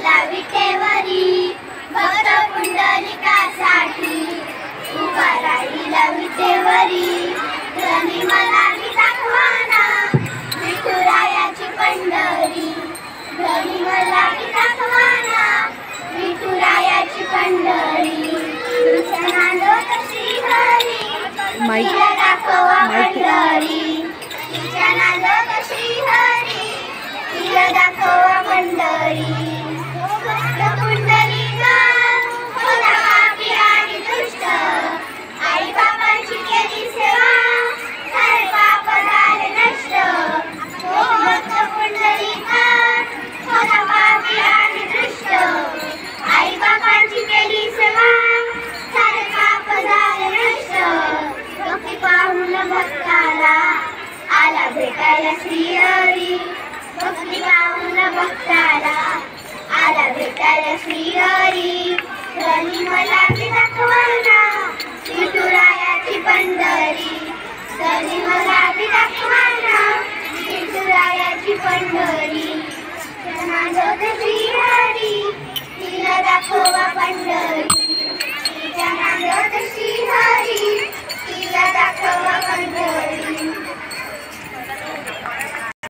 बसला विटेवरी, भक्त पुंडलिकासाठी उभा राहिला विटेवरी. धनी मला दाखवाना विठुरायाची पंढरी, धनी मला दाखवाना विठुरायाची पंढरी. तुझ्या नांदोत श्रीहरी, तिला दाखवा पंढरी. तुझ्या नांदोत श्रीहरी, तिला दाखवा पंढरी. भक्त पुंडलिका होता पापी आणि दुष्ट, आई बाबांची केली सेवा, सारे पाप झाले नष्ट. भक्त पुंडलिका होता पापी आणि दुष्ट, आई बाबांची केली सेवा, सारे पाप झाले नष्ट. भक्ती पाहून भक्ताला आला भेटायला श्रीहरी, भक्ती पाहून भक्ताला आला भेटायला श्रीहरी. धनी मला